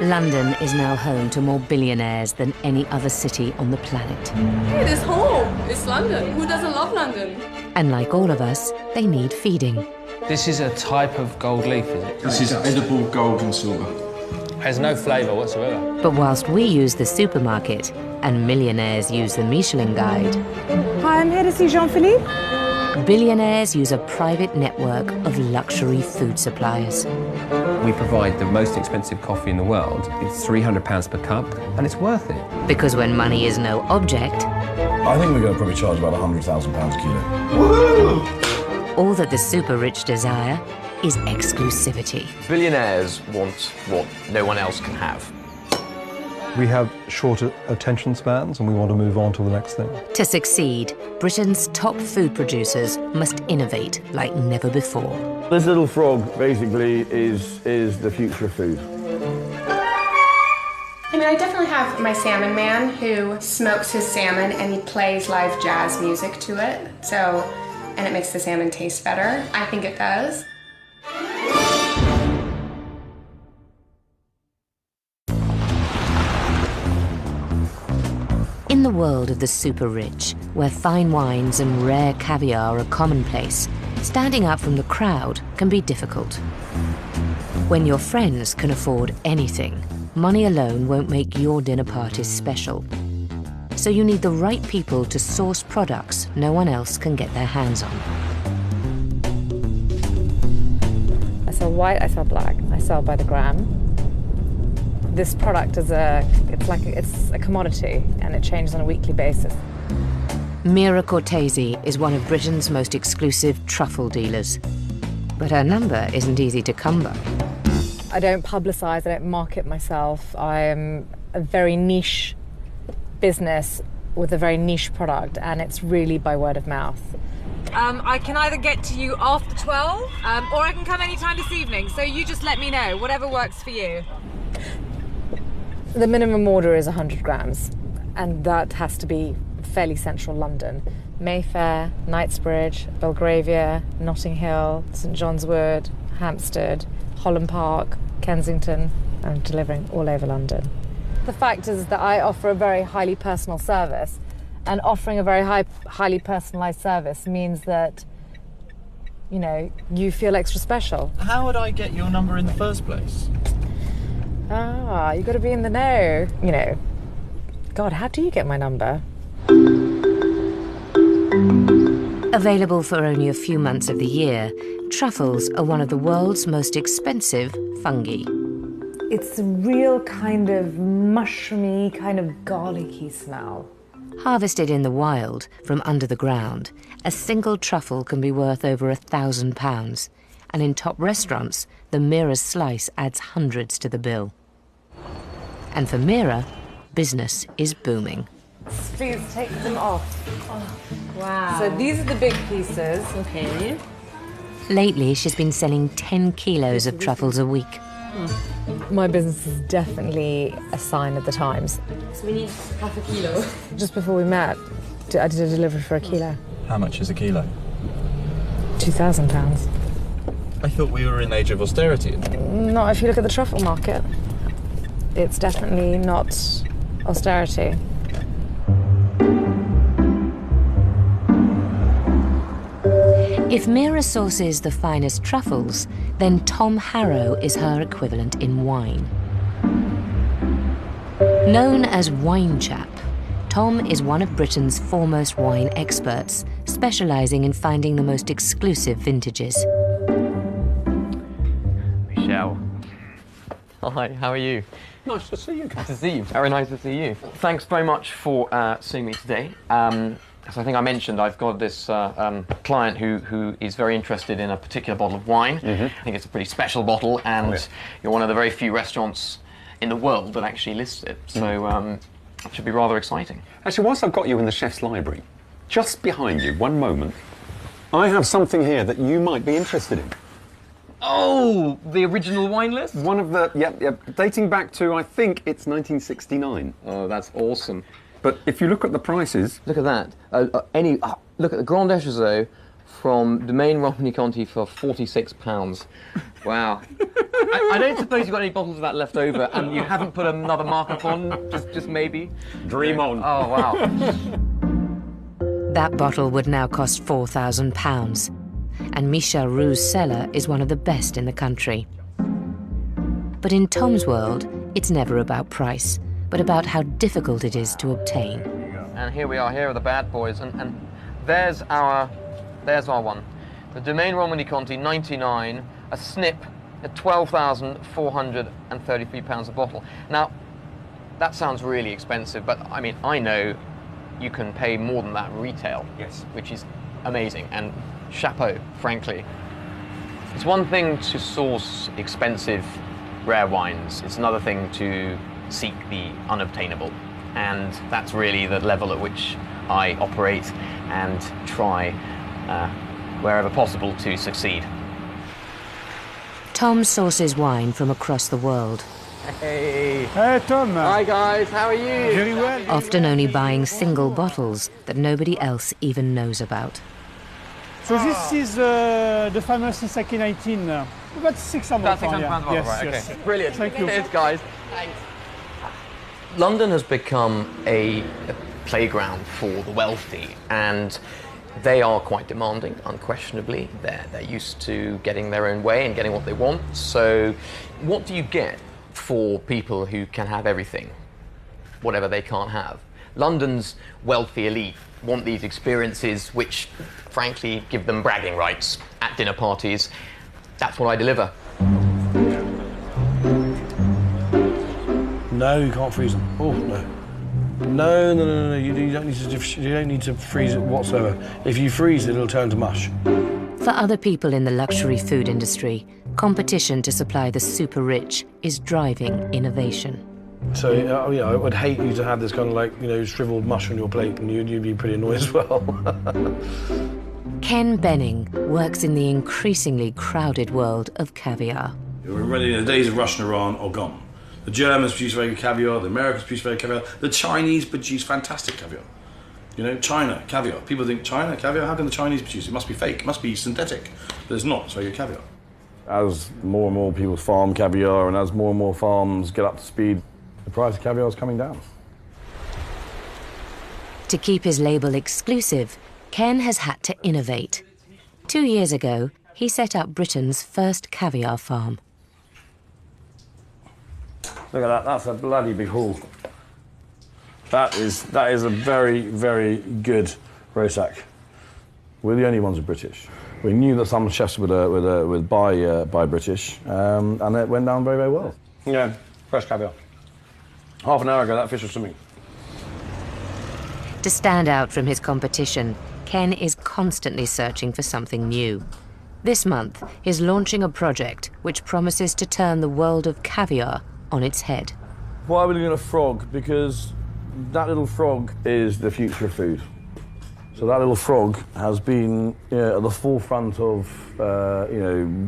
London is now home to more billionaires than any other city on the planet. It is home. It's London. Who doesn't love London? And like all of us, they need feeding. This is a type of gold leaf, is it? This is edible gold and silver. Has no flavour whatsoever. But whilst we use the supermarket and millionaires use the Michelin Guide, Hi, I'm here to see Jean-Philippe. billionaires use a private network of luxury food suppliers. We provide the most expensive coffee in the world. It's £300 per cup, and it's worth it. Because when money is no object, I think we're going to probably charge about £100,000 a kilo. all that the super rich desire is exclusivity. Billionaires want what no one else can have. We have shorter attention spans and we want to move on to the next thing. To succeed, Britain's top food producers must innovate like never before. This little frog basically is the future of food. I mean, I definitely have my salmon man who smokes his salmon and he plays live jazz music to it. And it makes the salmon taste better. I think it does. In the world of the super rich, where fine wines and rare caviar are commonplace, standing out from the crowd can be difficult. When your friends can afford anything, money alone won't make your dinner parties special. So you need the right people to source products no one else can get their hands on. I sell white, I sell black, I sell by the gram. This product is it's a commodity and it changes on a weekly basis. Mira Cortese is one of Britain's most exclusive truffle dealers. But her number isn't easy to come by. I don't publicise, I don't market myself. I am a very niche business with a very niche product, and it's really by word of mouth. I can either get to you after 12 or I can come anytime this evening, so you just let me know, whatever works for you. The minimum order is 100 grams, and that has to be fairly central London. Mayfair, Knightsbridge, Belgravia, Notting Hill, St John's Wood, Hampstead, Holland Park, Kensington. I'm delivering all over London. The fact is that I offer a very highly personal service, and offering a very highly personalised service means that, you know, you feel extra special. How would I get your number in the first place? Ah, you've got to be in the know. You know, God, how do you get my number? Available for only a few months of the year, truffles are one of the world's most expensive fungi. It's a real kind of mushroomy, kind of garlicky smell. Harvested in the wild, from under the ground, a single truffle can be worth over £1,000. And in top restaurants, the Mira's slice adds hundreds to the bill. And for Mira, business is booming. Please take them off. Oh, wow. So these are the big pieces. Okay. Lately, she's been selling 10 kilos of truffles a week. My business is definitely a sign of the times. So we need half a kilo. Just before we met, I did a delivery for a kilo. How much is a kilo? £2,000. I thought we were in age of austerity. Not if you look at the truffle market. It's definitely not austerity. If Mira sources the finest truffles, then Tom Harrow is her equivalent in wine. Known as Wine Chap, Tom is one of Britain's foremost wine experts, specialising in finding the most exclusive vintages. Michelle. Hi, how are you? Nice to see you. Nice to see you. Very nice to see you. Thanks very much for seeing me today. As I think I mentioned, I've got this client who is very interested in a particular bottle of wine. I think it's a pretty special bottle, and you're one of the very few restaurants in the world that actually lists it. So it should be rather exciting. Actually, whilst I've got you in the chef's library, just behind you, one moment, I have something here that you might be interested in. Oh, the original wine list? One of the, yep, dating back to, I think it's 1969. Oh, that's awesome. But if you look at the prices... Look at that. Look at the Grand Echezot from Domaine Romanée-Conti for £46. Wow. I don't suppose you've got any bottles of that left over, and you haven't put another markup on, just maybe? Dream on. Oh, wow. That bottle would now cost £4,000, and Michel Roux's cellar is one of the best in the country. But in Tom's world, it's never about price, but about how difficult it is to obtain. And here we are, here are the bad boys, and there's our one. The Domaine Romani Conti 99, a snip at £12,433 a bottle. Now, that sounds really expensive, but I mean, I know you can pay more than that retail, yes, which is amazing, and chapeau, frankly. It's one thing to source expensive rare wines, it's another thing to seek the unobtainable, and that's really the level at which I operate and try, wherever possible, to succeed. Tom sources wine from across the world. Hey. Hey, Tom. Hi, guys. How are you? Very well. Often only buying single bottles that nobody else even knows about. So this is the famous Sake 19. About 600 That's 600 pounds a bottle, yes, right? yes. Okay. Brilliant. Thank you. Cheers, guys. Thanks. London has become a playground for the wealthy, and they are quite demanding, unquestionably. They're used to getting their own way and getting what they want. So what do you get for people who can have everything, whatever they can't have? London's wealthy elite want these experiences which, frankly, give them bragging rights at dinner parties. That's what I deliver. No, you can't freeze them. Oh, no. No. You don't need to freeze it whatsoever. If you freeze it, it'll turn to mush. For other people in the luxury food industry, competition to supply the super rich is driving innovation. So, I would hate you to have this kind of like, shriveled mush on your plate, and you'd be pretty annoyed as well. Ken Benning works in the increasingly crowded world of caviar. We're ready. The days of Russian Iran are gone. The Germans produce very good caviar, the Americans produce very good caviar, the Chinese produce fantastic caviar. China, caviar. People think, China, caviar, how can the Chinese produce it? It must be fake, it must be synthetic. But it's not, it's very good caviar. As more and more people farm caviar and as more and more farms get up to speed, the price of caviar is coming down. To keep his label exclusive, Ken has had to innovate. 2 years ago, he set up Britain's first caviar farm. Look at that, that's a bloody big haul. That is a very, very good Rosac. We're the only ones who are British. We knew that some chefs would buy British, and it went down very, very well. Yeah, fresh caviar. Half an hour ago, that fish was swimming. To stand out from his competition, Ken is constantly searching for something new. This month, he's launching a project which promises to turn the world of caviar on its head. Why are we looking at a frog? Because that little frog is the future of food. So that little frog has been at the forefront of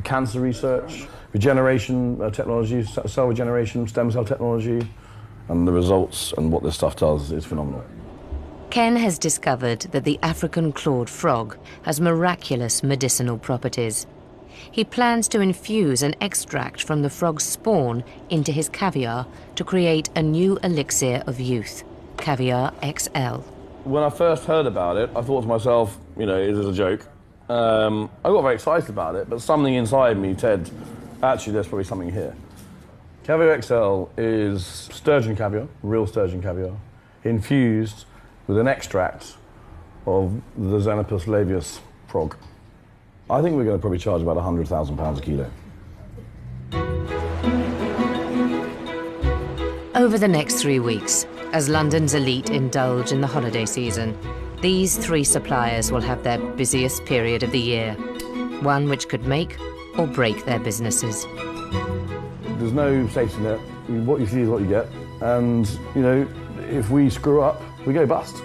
cancer research, regeneration technology, cell regeneration, stem cell technology, and the results and what this stuff does is phenomenal. Ken has discovered that the African clawed frog has miraculous medicinal properties. He plans to infuse an extract from the frog's spawn into his caviar to create a new elixir of youth, Caviar XL. When I first heard about it, I thought to myself, is this a joke? I got very excited about it, but something inside me said, actually, there's probably something here. Caviar XL is sturgeon caviar, real sturgeon caviar, infused with an extract of the Xenopus labius frog. I think we're going to probably charge about £100,000 a kilo. Over the next 3 weeks, as London's elite indulge in the holiday season, these 3 suppliers will have their busiest period of the year, one which could make or break their businesses. There's no safety net. What you see is what you get. And, if we screw up, we go bust.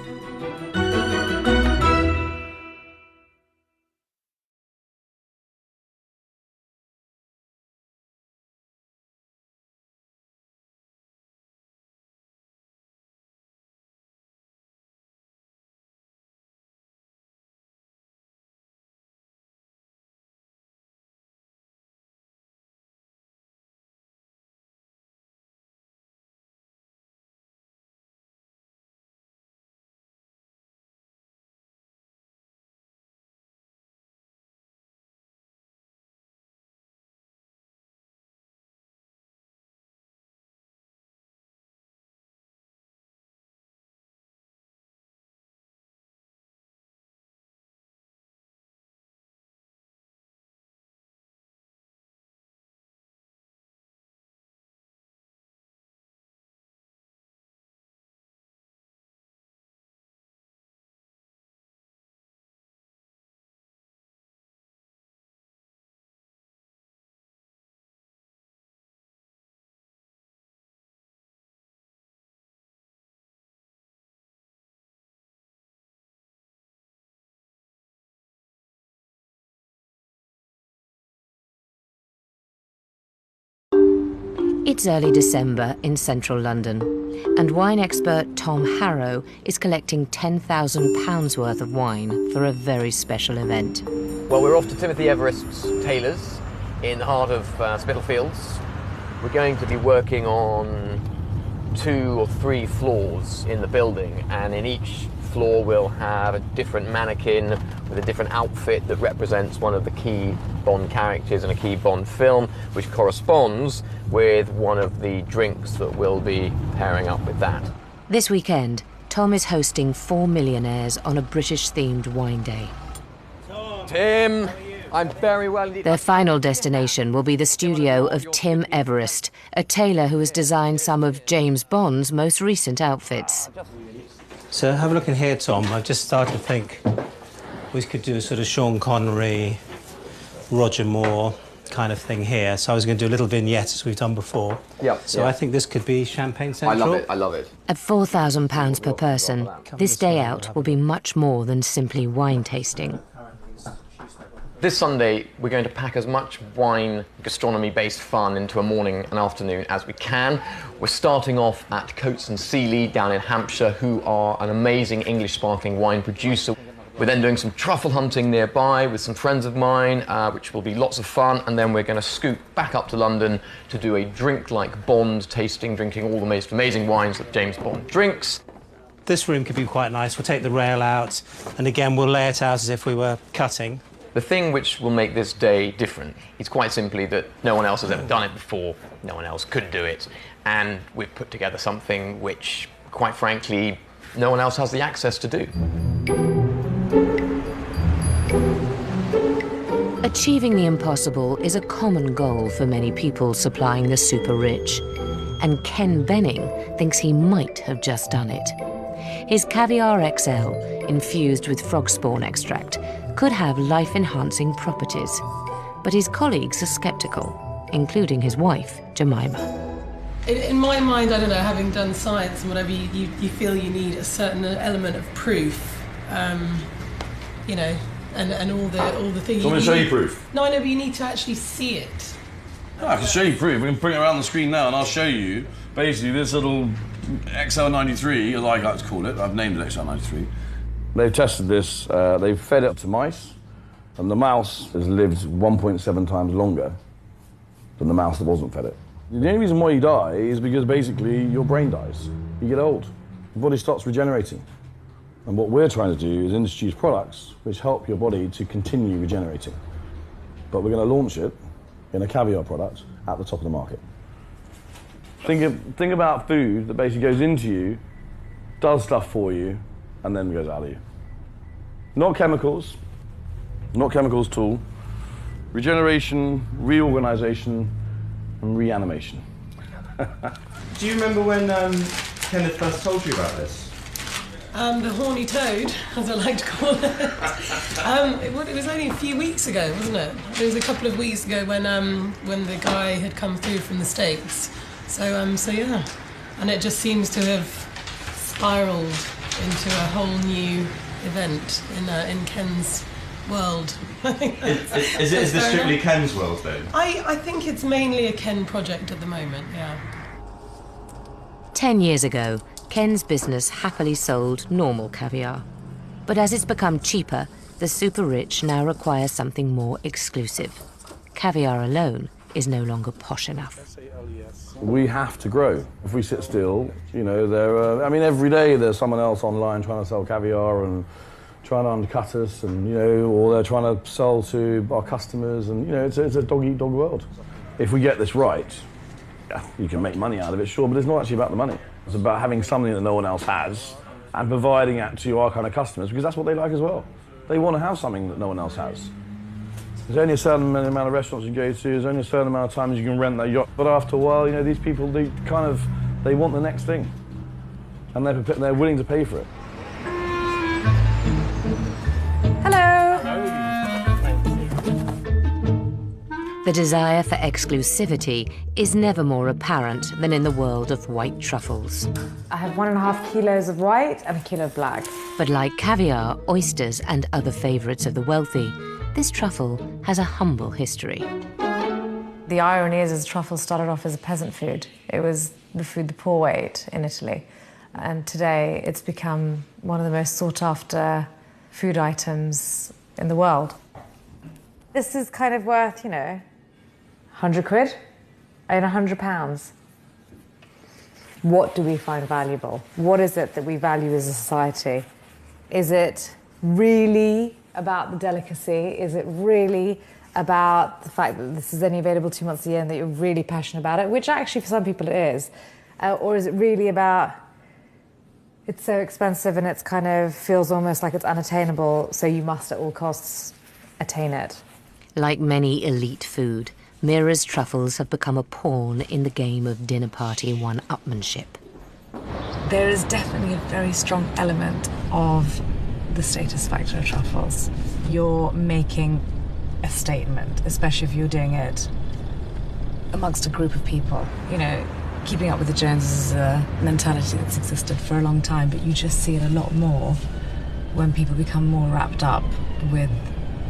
It's early December in central London, and wine expert Tom Harrow is collecting £10,000 worth of wine for a very special event. Well, we're off to Timothy Everest's Taylor's in the heart of Spitalfields. We're going to be working on 2 or 3 floors in the building, and in each floor we'll have a different mannequin with a different outfit that represents one of the key Bond characters in a key Bond film, which corresponds with one of the drinks that we'll be pairing up with that. This weekend, Tom is hosting 4 millionaires on a British-themed wine day. Tim, I'm very well indeed. Their final destination will be the studio of Tim Everest, a tailor who has designed some of James Bond's most recent outfits. So have a look in here, Tom. I've just started to think we could do a sort of Sean Connery, Roger Moore kind of thing here. So I was going to do a little vignette as we've done before. Yep. So I think this could be Champagne Central. I love it, I love it. At £4,000 per person, this day out will be much more than simply wine tasting. This Sunday, we're going to pack as much wine, gastronomy-based fun into a morning and afternoon as we can. We're starting off at Coates and Seeley down in Hampshire, who are an amazing English sparkling wine producer. We're then doing some truffle hunting nearby with some friends of mine, which will be lots of fun, and then we're going to scoot back up to London to do a drink like Bond tasting, drinking all the most amazing wines that James Bond drinks. This room could be quite nice. We'll take the rail out, and again, we'll lay it out as if we were cutting. The thing which will make this day different is quite simply that no one else has ever done it before, no one else could do it, and we've put together something which, quite frankly, no one else has the access to do. Achieving the impossible is a common goal for many people supplying the super rich, and Ken Benning thinks he might have just done it. His Caviar XL, infused with frog spawn extract, could have life-enhancing properties, but his colleagues are sceptical, including his wife, Jemima. In my mind, I don't know, having done science and whatever, you feel you need a certain element of proof, you know, and all the things. Do you want me to show you proof? No, I know, but you need to actually see it. No, I can show you proof. We can bring it around the screen now, and I'll show you basically this little XL93, as I like to call it. I've named it XL93. They've tested this, they've fed it to mice, and the mouse has lived 1.7 times longer than the mouse that wasn't fed it. The only reason why you die is because basically your brain dies. You get old, your body starts regenerating. And what we're trying to do is introduce products which help your body to continue regenerating. But we're going to launch it in a caviar product at the top of the market. Think about food that basically goes into you, does stuff for you, and then goes out of you. Not chemicals at all. Regeneration, reorganization, and reanimation. Do you remember when Kenneth first told you about this? The horny toad, as I like to call it. It was only a few weeks ago, wasn't it? It was a couple of weeks ago when the guy had come through from the States. So yeah, and it just seems to have spiraled into a whole new event in Ken's world. Is this strictly Ken's world then? I think it's mainly a Ken project at the moment, yeah. 10 years ago, Ken's business happily sold normal caviar. But as it's become cheaper, the super rich now require something more exclusive. Caviar alone is no longer posh enough. We have to grow. If we sit still, you know, I mean, every day there's someone else online trying to sell caviar and trying to undercut us, and, you know, or they're trying to sell to our customers, and, you know, it's a dog-eat-dog world. If we get this right, yeah, you can make money out of it, sure, but it's not actually about the money. It's about having something that no one else has and providing it to our kind of customers, because that's what they like as well. They want to have something that no one else has. There's only a certain amount of restaurants you go to, there's only a certain amount of times you can rent that yacht, but after a while, you know, these people, they want the next thing, and they're willing to pay for it. Hello. The desire for exclusivity is never more apparent than in the world of white truffles. I have 1.5 kilos of white and 1 kilo of black. But like caviar, oysters, and other favourites of the wealthy, this truffle has a humble history. The irony is truffles started off as a peasant food. It was the food the poor ate in Italy. And today it's become one of the most sought after food items in the world. This is kind of worth, 100 quid and £100. What do we find valuable? What is it that we value as a society? Is it really about the delicacy? Is it really about the fact that this is only available 2 months a year and that you're really passionate about it, which actually for some people it is? Or is it really about it's so expensive and it's kind of feels almost like it's unattainable, so you must at all costs attain it? Like many elite food, Mira's truffles have become a pawn in the game of dinner party one-upmanship. There is definitely a very strong element of the status factor of truffles. You're making a statement, especially if you're doing it amongst a group of people. Keeping up with the Joneses is a mentality that's existed for a long time, but you just see it a lot more when people become more wrapped up with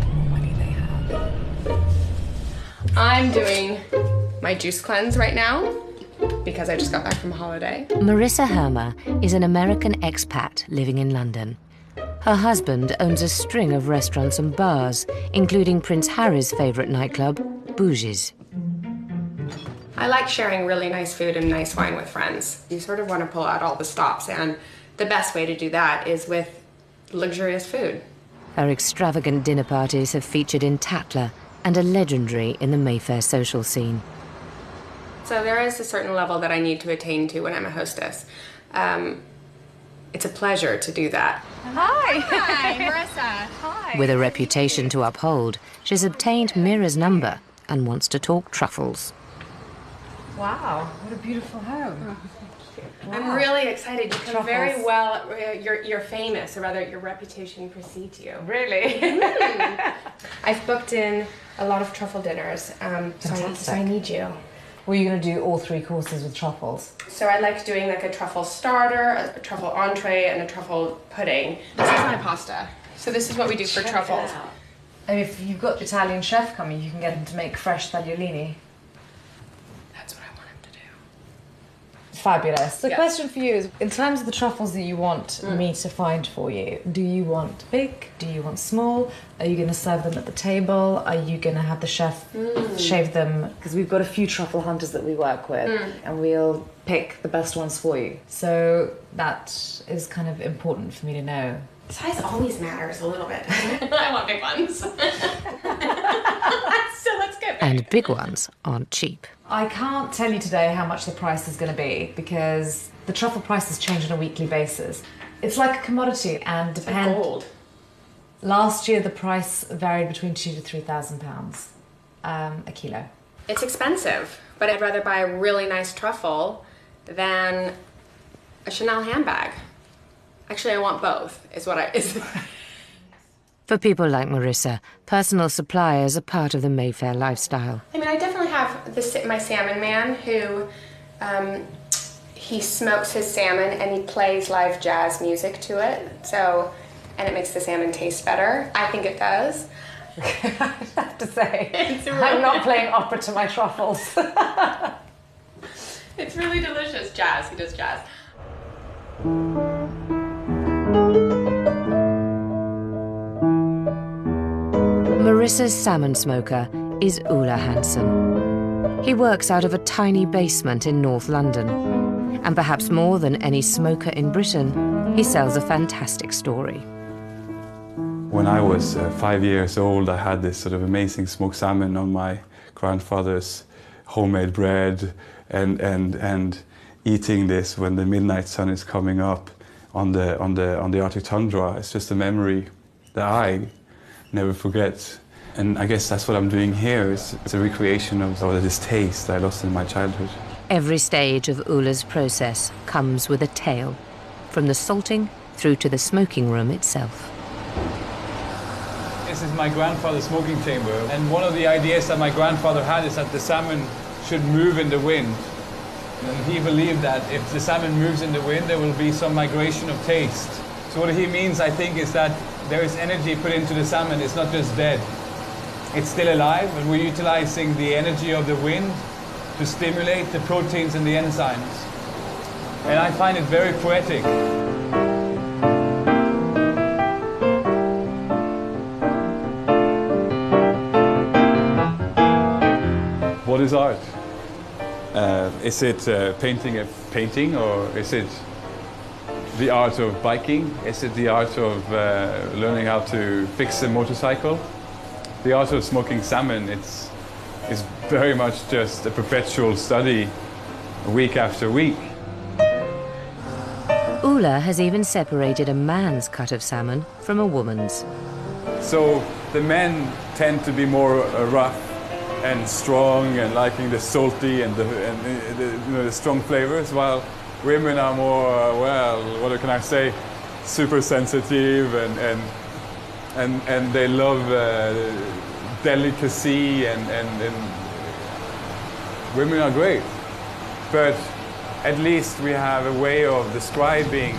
the more money they have. I'm doing my juice cleanse right now because I just got back from a holiday. Marissa Hermer is an American expat living in London. Her husband owns a string of restaurants and bars, including Prince Harry's favourite nightclub, Bougie's. I like sharing really nice food and nice wine with friends. You sort of want to pull out all the stops, and the best way to do that is with luxurious food. Her extravagant dinner parties have featured in Tatler and are legendary in the Mayfair social scene. So there is a certain level that I need to attain to when I'm a hostess. It's a pleasure to do that. Hi. Hi, Marissa. Hi. With a reputation to uphold, she's obtained Mira's number and wants to talk truffles. Wow, what a beautiful home. Wow. I'm really excited. You come very well. You're famous, or rather, your reputation precedes you. Really? I've booked in a lot of truffle dinners, so I need you. Were you going to do all 3 courses with truffles? So I like doing like a truffle starter, a truffle entree, and a truffle pudding. This is my pasta. So this is what we do for truffles. And if you've got the Italian chef coming, you can get him to make fresh tagliolini. That's what I want him to do. Fabulous. The question for you is, in terms of the truffles that you want me to find for you, do you want big? Do you want small? Are you going to serve them at the table? Are you going to have the chef shave them? Because we've got a few truffle hunters that we work with, and we'll pick the best ones for you. So that is kind of important for me to know. Size always matters a little bit. I want big ones. So let's get big. And big ones aren't cheap. I can't tell you today how much the price is going to be because the truffle prices change on a weekly basis. It's like a commodity and depends. Like gold. Last year the price varied between £2,000 to £3,000 a kilo. It's expensive, but I'd rather buy a really nice truffle than a Chanel handbag. Actually, I want both, is what I... For people like Marissa, personal suppliers are part of the Mayfair lifestyle. I mean, I definitely have my salmon man who, he smokes his salmon and he plays live jazz music to it. So, and it makes the salmon taste better. I think it does. I have to say, I'm not playing opera to my truffles. It's really delicious. Jazz, he does jazz. Marissa's salmon smoker is Ulla Hansen. He works out of a tiny basement in North London. And perhaps more than any smoker in Britain, he sells a fantastic story. When I was 5 years old, I had this sort of amazing smoked salmon on my grandfather's homemade bread and eating this when the midnight sun is coming up on the Arctic tundra. It's just a memory that I never forget. And I guess that's what I'm doing here. It's a recreation of this taste that I lost in my childhood. Every stage of Ulla's process comes with a tale, from the salting through to the smoking room itself. This is my grandfather's smoking chamber, and one of the ideas that my grandfather had is that the salmon should move in the wind. And he believed that if the salmon moves in the wind, there will be some migration of taste. So what he means, I think, is that there is energy put into the salmon. It's not just dead. It's still alive, and we're utilizing the energy of the wind to stimulate the proteins and the enzymes. And I find it very poetic. What is art? Is it painting a painting, or is it the art of biking? Is it the art of learning how to fix a motorcycle? The art of smoking salmon, is very much just a perpetual study week after week. Ulla has even separated a man's cut of salmon from a woman's. So the men tend to be more rough and strong and liking the salty and the strong flavors, while women are more, well, what can I say, super sensitive and they love delicacy and women are great. But at least we have a way of describing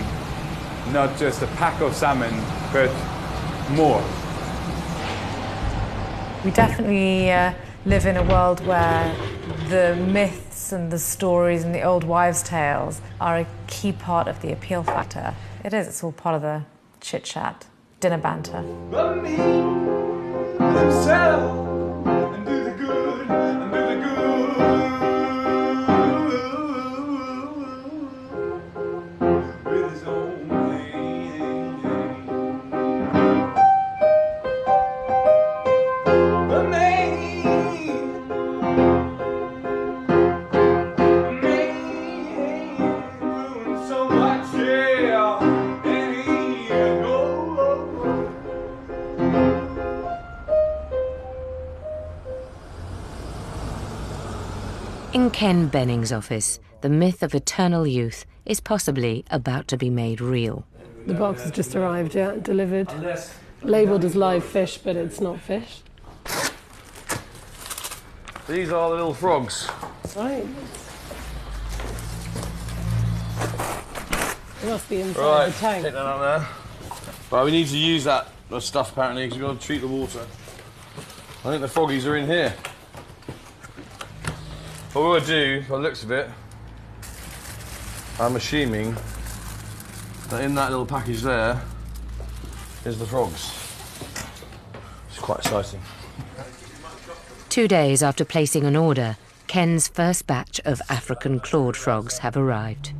not just a pack of salmon, but more. We definitely live in a world where the myths and the stories and the old wives' tales are a key part of the appeal factor. It is, it's all part of the chit-chat, dinner banter. In Ken Benning's office, the myth of eternal youth is possibly about to be made real. The box has just arrived, yeah, delivered. Labelled as live fish, but it's not fish. These are the little frogs. Right. It must be inside Right, the tank. take that out there. Right, we need to use that stuff apparently because we've got to treat the water. I think the froggies are in here. What we're going to do, by the looks of it, I'm assuming that in that little package there is the frogs. It's quite exciting. 2 days after placing an order, Ken's first batch of African clawed frogs have arrived.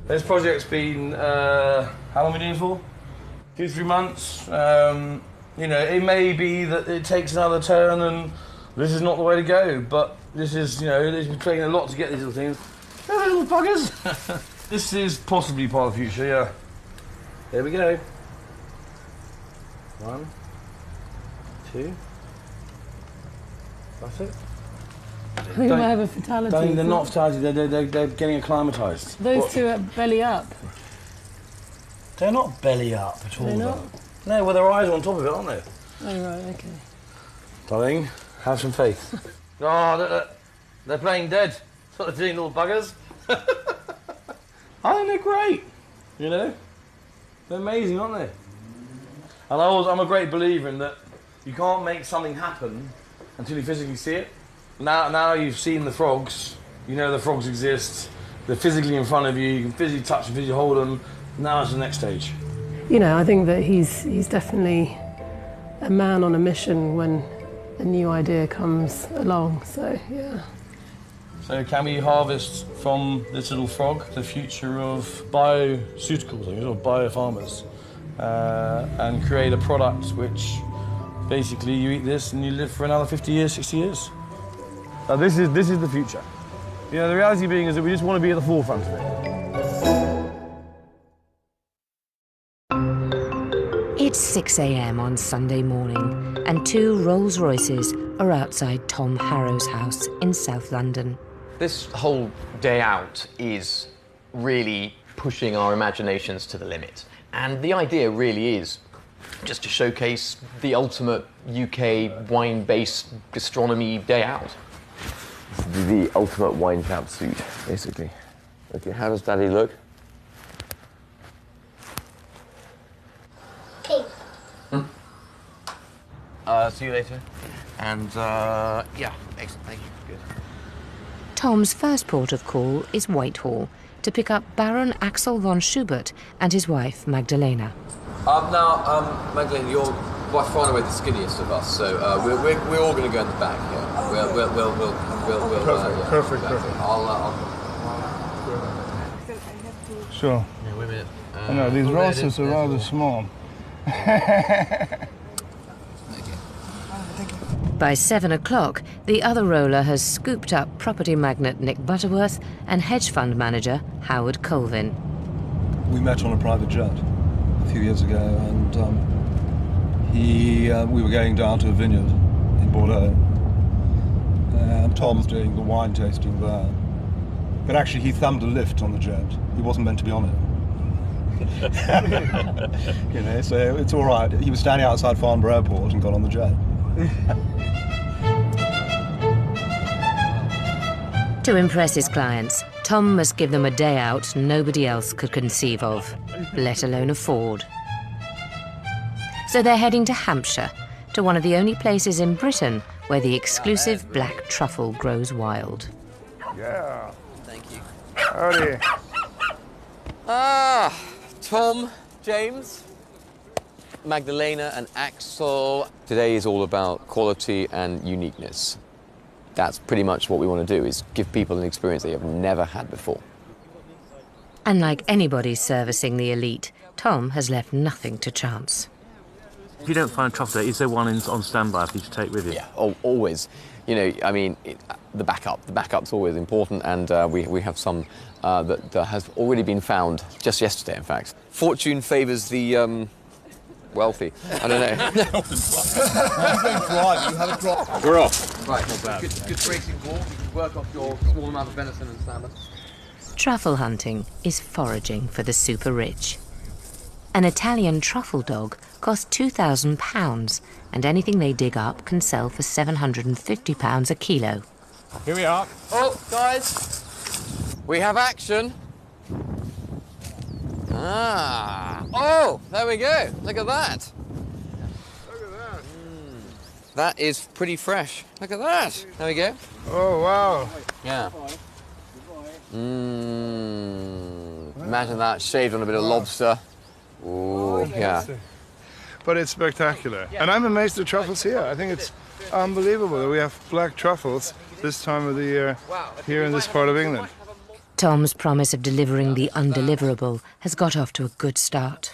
This project's been, how long have we been doing for? 2-3 months. You know, it may be that it takes another turn and this is not the way to go, but this is, you know, it's been taking a lot to get these little things. They're little buggers. This is possibly part of the future, yeah. Here we go. 1, 2. That's it. I think we might have a fatality. They're not fatality, they're getting acclimatised. Those two are belly up. They're not belly up at all. They're not? No, well, their eyes are on top of it, aren't they? Oh, right, okay. Darling, have some faith. Oh, they're playing dead. That's what they're doing, little buggers. I think they're great, you know? They're amazing, aren't they? And I'm a great believer in that you can't make something happen until you physically see it. Now you've seen the frogs, you know the frogs exist, they're physically in front of you, you can physically touch them, physically hold them. Now it's the next stage. You know, I think that he's definitely a man on a mission when a new idea comes along, so yeah. So can we harvest from this little frog the future of bioceuticals, or bio-farmers, and create a product which basically you eat this and you live for another 50 years, 60 years? This is the future. You know, the reality being is that we just want to be at the forefront of it. It's 6 a.m. on Sunday morning, and 2 Rolls-Royces are outside Tom Harrow's house in South London. This whole day out is really pushing our imaginations to the limit. And the idea really is just to showcase the ultimate UK wine-based gastronomy day out. The ultimate wine camp suit, basically. Okay, how does Daddy look? Pink. See you later. And, yeah, excellent, thank you. Good. Tom's first port of call is Whitehall to pick up Baron Axel von Schubert and his wife Magdalena. Magdalena, you're by far and away the skinniest of us, so we're all going to go in the back here. Perfect. Sure. Yeah, wait a minute. I know, these rosters are rather small. By 7 o'clock, the other roller has scooped up property magnate Nick Butterworth and hedge fund manager Howard Colvin. We met on a private jet a few years ago, and we were going down to a vineyard in Bordeaux. And Tom's doing the wine tasting there. But actually, he thumbed a lift on the jet. He wasn't meant to be on it. You know, so it's all right. He was standing outside Farnborough Airport and got on the jet. To impress his clients, Tom must give them a day out nobody else could conceive of, let alone afford. So they're heading to Hampshire, to one of the only places in Britain where the exclusive black truffle grows wild. Yeah. Thank you. Howdy. Tom, James, Magdalena and Axel. Today is all about quality and uniqueness. That's pretty much what we want to do, is give people an experience they have never had before. And like anybody servicing the elite, Tom has left nothing to chance. If you don't find a truffle today, is there one on standby for you to take with you? Yeah, always. You know, I mean, the backup's always important, and we have some that has already been found just yesterday, in fact. Fortune favours the wealthy. I don't know. You don't drive, you have a drop. We're off. Right, good racing ball. You can work off your small amount of venison and salmon. Truffle hunting is foraging for the super rich. An Italian truffle dog costs £2,000, and anything they dig up can sell for £750 a kilo. Here we are. Oh, guys, we have action. Oh, there we go. Look at that. Look at that. That is pretty fresh. Look at that. There we go. Oh, wow. Yeah. Imagine that shaved on a bit of lobster. Ooh, yeah. But it's spectacular. And I'm amazed at truffles here. I think it's unbelievable that we have black truffles this time of the year here in this part of England. Tom's promise of delivering the undeliverable has got off to a good start.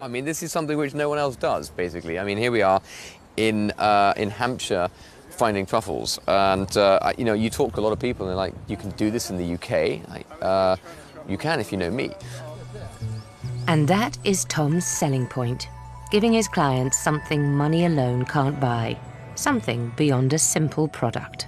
I mean, this is something which no one else does, basically. I mean, here we are in Hampshire finding truffles. And, you know, you talk to a lot of people and they're like, you can do this in the UK? You can if you know me. And that is Tom's selling point, giving his clients something money alone can't buy, something beyond a simple product.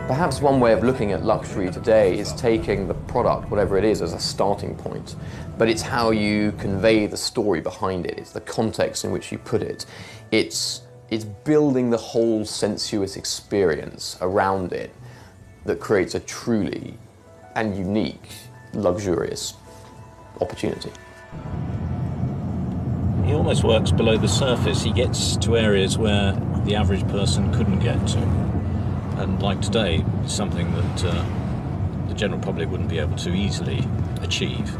Perhaps one way of looking at luxury today is taking the product, whatever it is, as a starting point. But it's how you convey the story behind it. It's the context in which you put it. It's building the whole sensuous experience around it that creates a truly and unique, luxurious opportunity. He almost works below the surface. He gets to areas where the average person couldn't get to. And like today, something that the general public wouldn't be able to easily achieve.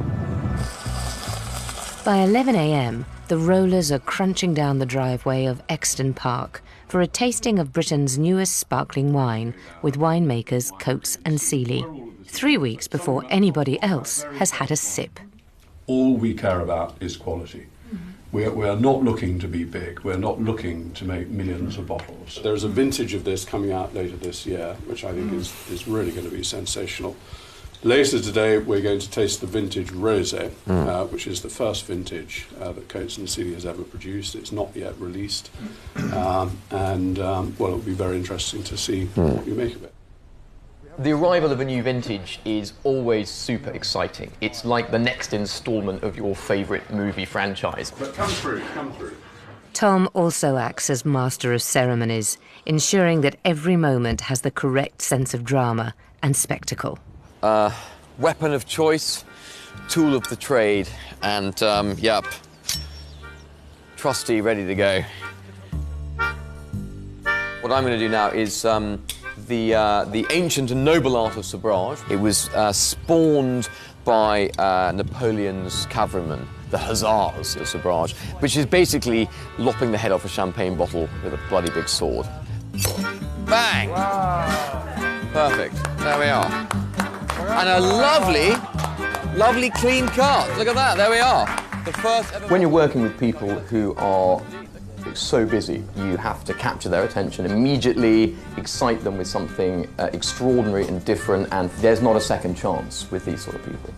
By 11 a.m, the rollers are crunching down the driveway of Exton Park for a tasting of Britain's newest sparkling wine with winemakers Coates and Seeley, 3 weeks before anybody else has had a sip. All we care about is quality. We're not looking to be big. We're not looking to make millions of bottles. There's a vintage of this coming out later this year, which I think is really going to be sensational. Later today, we're going to taste the vintage Rosé, which is the first vintage that Coates and Seeley has ever produced. It's not yet released. Well, it'll be very interesting to see what you make of it. The arrival of a new vintage is always super exciting. It's like the next instalment of your favourite movie franchise. But come through. Tom also acts as master of ceremonies, ensuring that every moment has the correct sense of drama and spectacle. Weapon of choice, tool of the trade, and, yep, trustee ready to go. What I'm going to do now is the ancient and noble art of sabrage. It was spawned by Napoleon's cavalrymen, the hussars of sabrage, which is basically lopping the head off a champagne bottle with a bloody big sword. Bang! Wow. Perfect. There we are. And a lovely, lovely clean cut. Look at that. There we are. The first ever... When you're working with people who are so busy, you have to capture their attention immediately, excite them with something extraordinary and different, and there's not a second chance with these sort of people.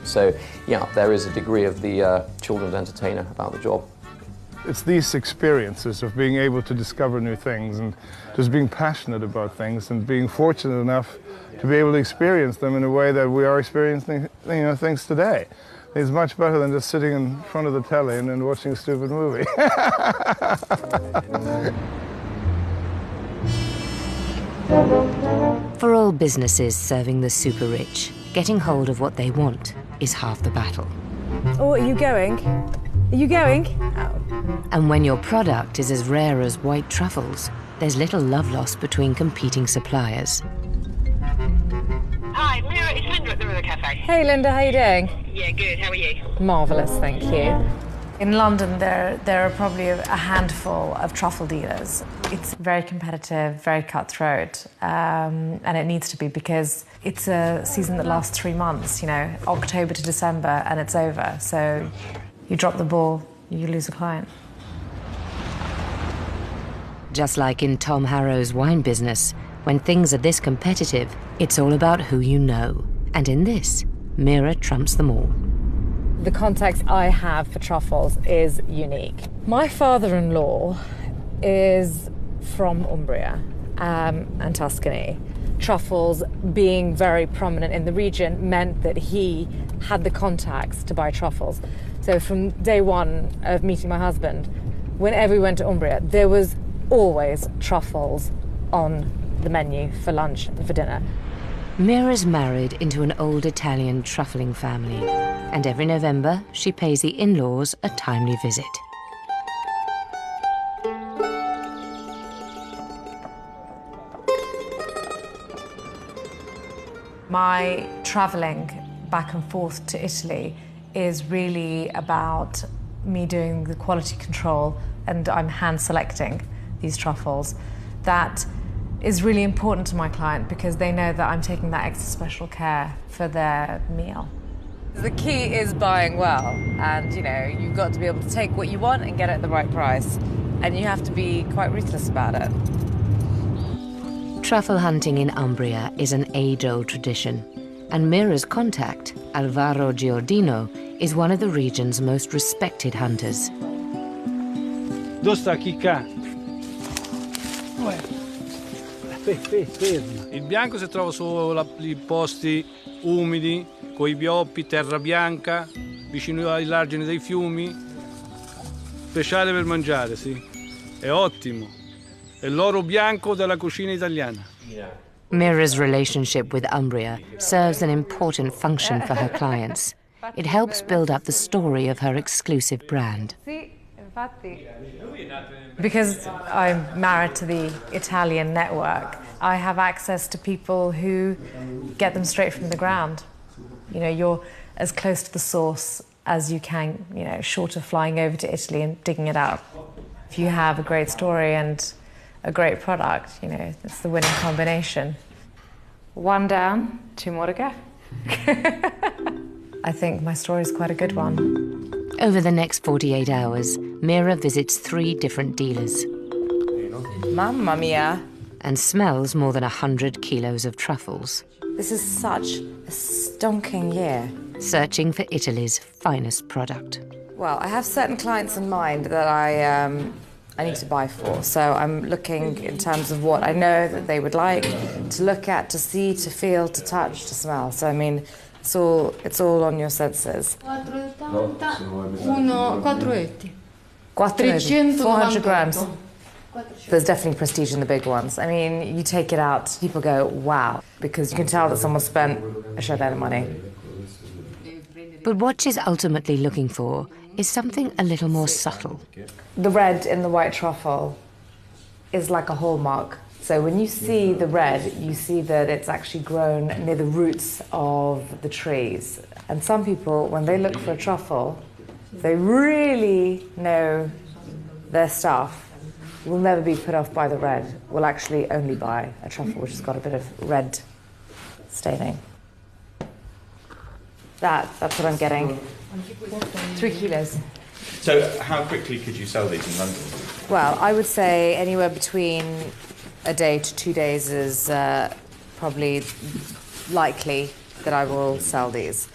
So, yeah, there is a degree of the children's entertainer about the job. It's these experiences of being able to discover new things and just being passionate about things and being fortunate enough to be able to experience them in a way that we are experiencing, things today. It's much better than just sitting in front of the telly and watching a stupid movie. For all businesses serving the super rich, getting hold of what they want is half the battle. Oh, are you going? Are you going? Oh. And when your product is as rare as white truffles, there's little love lost between competing suppliers. Hi, Mira, it's Linda at the River Cafe. Hey Linda, how you doing? Yeah, good, how are you? Marvellous, thank you. In London, there are probably a handful of truffle dealers. It's very competitive, very cutthroat, and it needs to be because it's a season that lasts 3 months, October to December, and it's over. So you drop the ball, you lose a client. Just like in Tom Harrow's wine business, when things are this competitive, it's all about who you know. And in this, Mira trumps them all. The context I have for truffles is unique. My father-in-law is from Umbria and Tuscany. Truffles being very prominent in the region meant that he had the contacts to buy truffles. So from day one of meeting my husband, whenever we went to Umbria, there was always truffles on the menu for lunch and for dinner. Mira's married into an old Italian truffling family, and every November she pays the in-laws a timely visit. My travelling back and forth to Italy is really about me doing the quality control, and I'm hand selecting these truffles. That is really important to my client because they know that I'm taking that extra special care for their meal. The key is buying well, and you've got to be able to take what you want and get it at the right price, and you have to be quite ruthless about it. Truffle hunting in Umbria is an age-old tradition, and Mira's contact, Alvaro Giordino, is one of the region's most respected hunters. Dove sta chicca? Il bianco si trova solo i posti umidi, coi bioppi, terra bianca, vicino ai margini dei fiumi. Speciale per mangiare, sì. È ottimo. È l'oro bianco della cucina italiana. Mira's relationship with Umbria serves an important function for her clients. It helps build up the story of her exclusive brand. Because I'm married to the Italian network, I have access to people who get them straight from the ground. You're as close to the source as you can, short of flying over to Italy and digging it out. If you have a great story and a great product, it's the winning combination. 1 down, 2 more to go. I think my story is quite a good one. Over the next 48 hours, Mira visits 3 different dealers. Mamma mia. And smells more than 100 kilos of truffles. This is such a stonking year. Searching for Italy's finest product. Well, I have certain clients in mind that I need to buy for. So I'm looking in terms of what I know that they would like to look at, to see, to feel, to touch, to smell. So I mean, it's all on your senses. 400 grams. There's definitely prestige in the big ones. I mean, you take it out, people go, wow, because you can tell that someone spent a shed load of money. But what she's ultimately looking for is something a little more subtle. The red in the white truffle is like a hallmark. So when you see the red, you see that it's actually grown near the roots of the trees. And some people, when they look for a truffle, they really know their stuff, will never be put off by the red, will actually only buy a truffle which has got a bit of red staining. That's what I'm getting. 3 kilos. So how quickly could you sell these in London? Well, I would say anywhere between a day to 2 days is probably likely that I will sell these.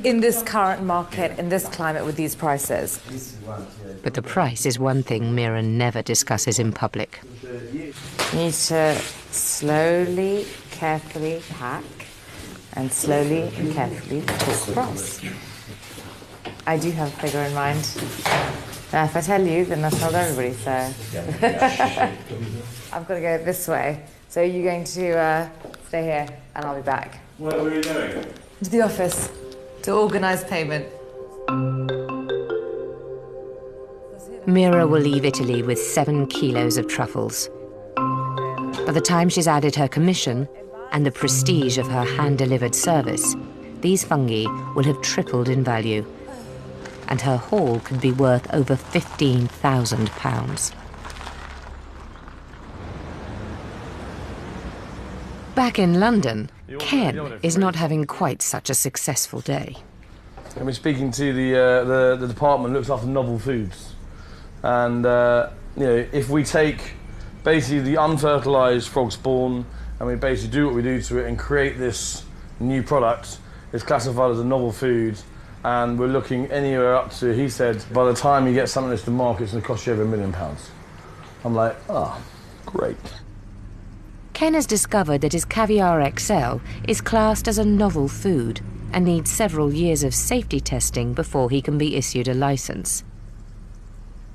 In this current market, in this climate, with these prices. But the price is one thing Mira never discusses in public. You need to slowly, carefully pack and slowly and carefully pull across. I do have a figure in mind. Now, if I tell you, then I've told everybody, so... I've got to go this way. So you're going to stay here, and I'll be back. Where are you going? To the office, to organise payment. Mira will leave Italy with 7 kilos of truffles. By the time she's added her commission and the prestige of her hand-delivered service, these fungi will have tripled in value, and her haul could be worth over £15,000. Back in London, Ken is not having quite such a successful day. I've been speaking to the department that looks after novel foods, and you know, if we take basically the unfertilised frog spawn and we basically do what we do to it and create this new product, it's classified as a novel food, and we're looking anywhere up to, he said, by the time you get something that's to market, it's going to cost you over £1 million. I'm like, ah, great. Ken has discovered that his Caviar XL is classed as a novel food and needs several years of safety testing before he can be issued a licence.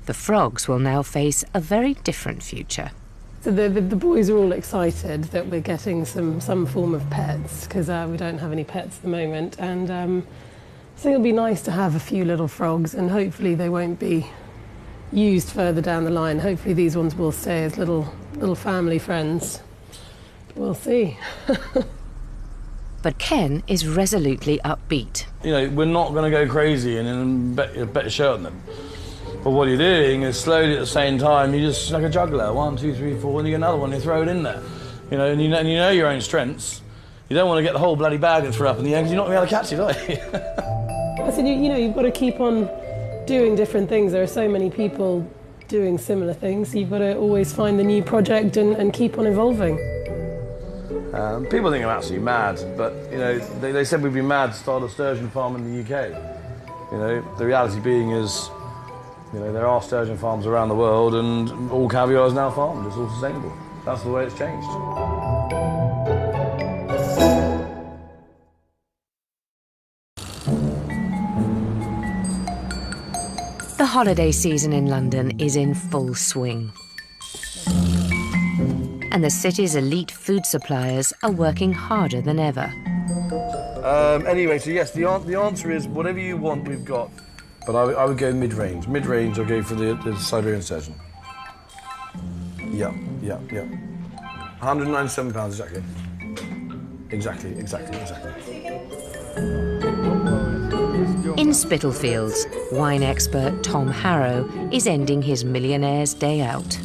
The frogs will now face a very different future. So the boys are all excited that we're getting some form of pets, because we don't have any pets at the moment, and I think it'll be nice to have a few little frogs, and hopefully they won't be used further down the line. Hopefully these ones will stay as little family friends. We'll see. But Ken is resolutely upbeat. You know, we're not going to go crazy and bet your shirt on them. But what you're doing is slowly at the same time, you just like a juggler, 1, 2, 3, 4, and you get another one, you throw it in there. You know, and you know your own strengths. You don't want to get the whole bloody bag and throw up in the end, because you're not going to be able to catch it, are you? I said, you know, you've got to keep on doing different things. There are so many people doing similar things. You've got to always find the new project and keep on evolving. People think I'm absolutely mad, but you know, they said we'd be mad to start a sturgeon farm in the UK. You know, the reality being is, you know, there are sturgeon farms around the world, and all caviar is now farmed. It's all sustainable. That's the way it's changed. The holiday season in London is in full swing. And the city's elite food suppliers are working harder than ever. Anyway, so yes, the answer is whatever you want, we've got. But I would go mid-range. Mid-range, I'll go for the Siberian sturgeon. Yeah. £197 exactly. Exactly. In Spitalfields, wine expert Tom Harrow is ending his millionaire's day out.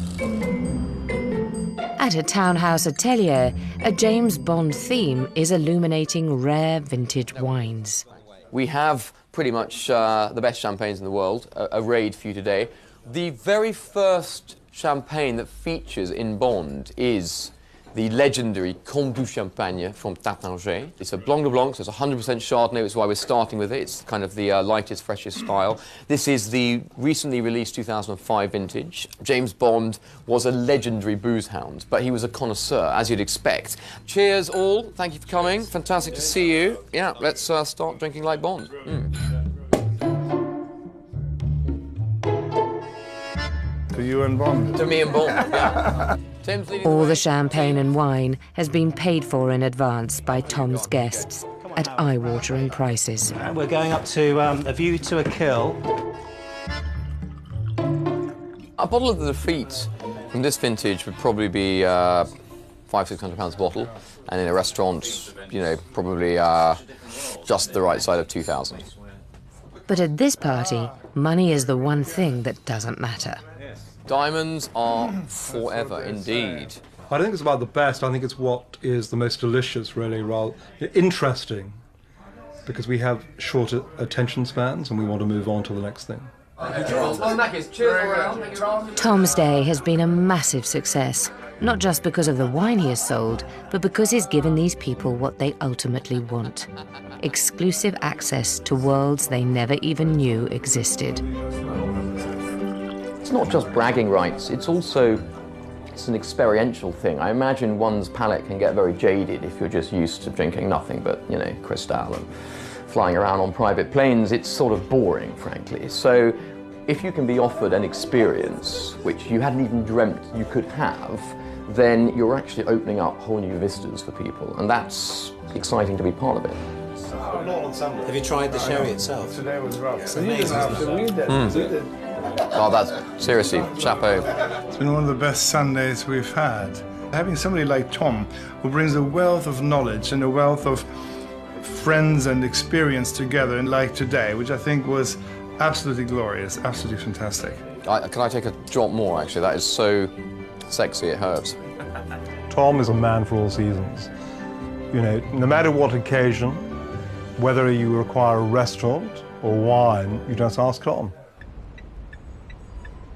At a townhouse atelier, a James Bond theme is illuminating rare vintage wines. We have pretty much the best champagnes in the world arrayed for you today. The very first champagne that features in Bond is the legendary Comte du Champagne from Taittinger. It's a Blanc de Blanc, so it's 100% Chardonnay, which is why we're starting with it. It's kind of the lightest, freshest style. This is the recently released 2005 vintage. James Bond was a legendary booze hound, but he was a connoisseur, as you'd expect. Cheers all, thank you for coming. Fantastic to see you. Yeah, let's start drinking like Bond. To you and Bond. To me and Bond, yeah. All the champagne and wine has been paid for in advance by Tom's guests at eye-watering prices. And we're going up to A View to a Kill. A bottle of the Defeat And this vintage would probably be £500–600 a bottle, and in a restaurant, you know, probably just the right side of 2,000. But at this party, money is the one thing that doesn't matter. Diamonds are forever, indeed. I don't think it's about the best, I think it's what is the most delicious, really, rather interesting, because we have shorter attention spans and we want to move on to the next thing. Tom's day has been a massive success, not just because of the wine he has sold, but because he's given these people what they ultimately want: exclusive access to worlds they never even knew existed. It's not just bragging rights, it's an experiential thing. I imagine one's palate can get very jaded if you're just used to drinking nothing but, you know, Cristal and flying around on private planes. It's sort of boring, frankly. So if you can be offered an experience which you hadn't even dreamt you could have, then you're actually opening up whole new vistas for people, and that's exciting to be part of it. Have you tried the sherry itself? Today was rough. It's amazing. Oh, that's seriously, chapeau. It's been one of the best Sundays we've had. Having somebody like Tom, who brings a wealth of knowledge and a wealth of friends and experience together, and like today, which I think was absolutely glorious, absolutely fantastic. Can I take a drop more, actually? That is so sexy, it hurts. Tom is a man for all seasons. You know, no matter what occasion, whether you require a restaurant or wine, you just ask Tom.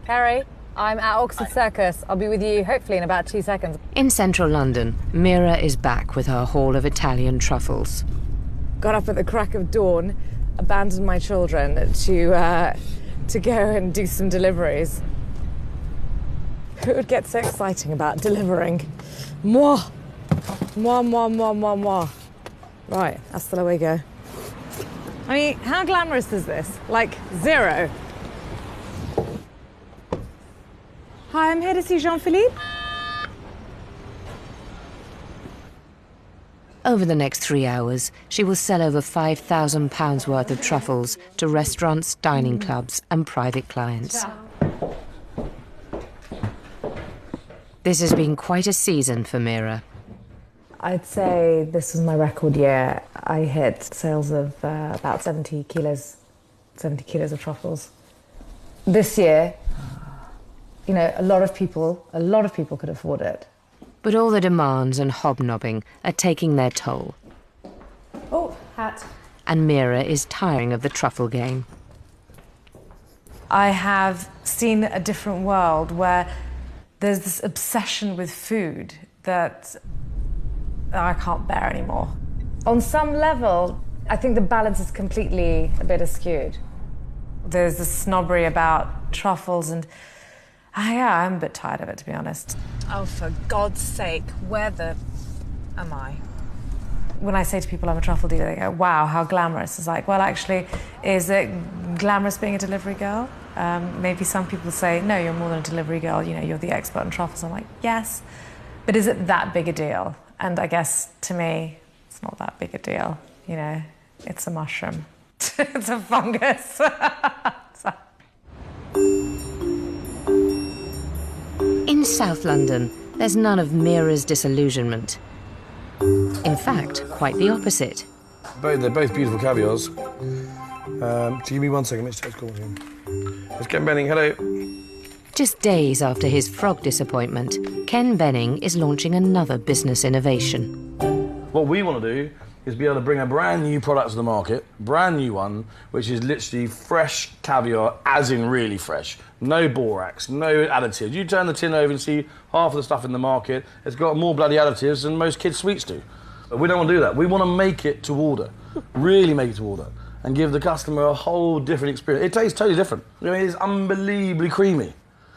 Harry, I'm at Oxford Circus. I'll be with you hopefully in about 2 seconds. In central London, Mira is back with her haul of Italian truffles. Got up at the crack of dawn, abandoned my children to go and do some deliveries. Who would get so exciting about delivering? Moi! Moi, moi, moi, moi, moi. Right, hasta luego. I mean, how glamorous is this? Like, zero. Hi, I'm here to see Jean-Philippe. Over the next 3 hours, she will sell over £5,000 worth of truffles to restaurants, dining clubs and private clients. This has been quite a season for Mira. I'd say this was my record year. I hit sales of about 70 kilos of truffles. This year, you know, a lot of people could afford it. But all the demands and hobnobbing are taking their toll. Oh, hat. And Mira is tiring of the truffle game. I have seen a different world where there's this obsession with food that I can't bear anymore. On some level, I think the balance is completely a bit askewed. There's this snobbery about truffles and yeah, I'm a bit tired of it, to be honest. Oh, for God's sake, where the am I? When I say to people I'm a truffle dealer, they go, wow, how glamorous. It's like, well, actually, is it glamorous being a delivery girl? Maybe some people say, no, you're more than a delivery girl, you know, you're the expert on truffles. I'm like, yes, but is it that big a deal? And I guess, to me, it's not that big a deal, you know, it's a mushroom. It's a fungus. In South London, there's none of Mira's disillusionment. In fact, quite the opposite. They're both beautiful caviars. Give me 1 second, let's take a call him. Let's get Benning, hello. Just days after his frog disappointment, Ken Benning is launching another business innovation. What we want to do is be able to bring a brand new product to the market, brand new one, which is literally fresh caviar, as in really fresh. No borax, no additives. You turn the tin over and see half of the stuff in the market, it's got more bloody additives than most kids' sweets do. But we don't want to do that. We want to make it to order, really make it to order, and give the customer a whole different experience. It tastes totally different. You know, it's unbelievably creamy.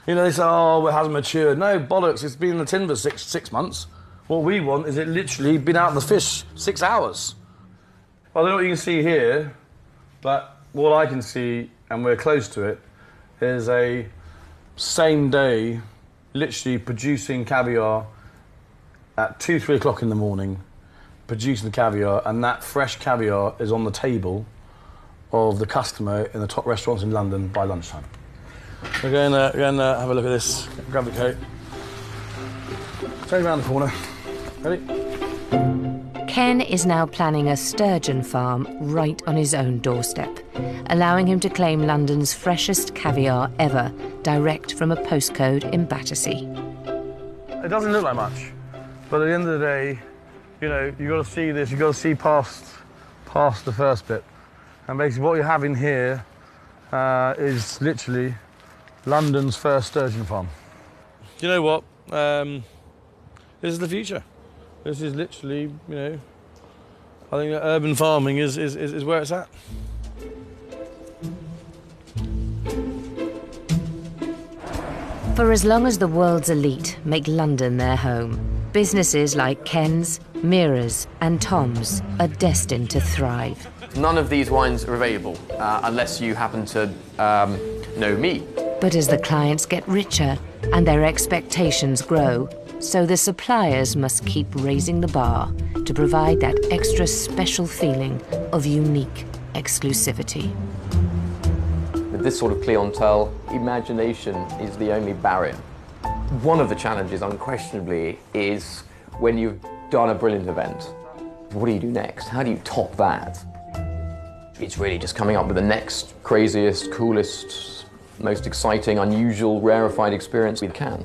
You know, they say, oh, it hasn't matured. No, bollocks, it's been in the tin for six months. What we want is it literally been out of the fish 6 hours. I don't know what you can see here, but what I can see, and we're close to it, is a same day, literally producing caviar at 2, 3 o'clock in the morning, producing the caviar, and that fresh caviar is on the table of the customer in the top restaurants in London by lunchtime. We're going to have a look at this, grab the coat. Take around the corner. Ready? Ken is now planning a sturgeon farm right on his own doorstep, allowing him to claim London's freshest caviar ever, direct from a postcode in Battersea. It doesn't look like much, but at the end of the day, you know, you've got to see this, you've got to see past the first bit. And basically what you're having here is literally London's first sturgeon farm. Do you know what? This is the future. This is literally, you know, I think that urban farming is where it's at. For as long as the world's elite make London their home, businesses like Ken's, Mira's and Tom's are destined to thrive. None of these wines are available unless you happen to know me. But as the clients get richer and their expectations grow, so the suppliers must keep raising the bar to provide that extra special feeling of unique exclusivity. With this sort of clientele, imagination is the only barrier. One of the challenges, unquestionably, is when you've done a brilliant event, what do you do next? How do you top that? It's really just coming up with the next craziest, coolest, most exciting, unusual, rarefied experience we can.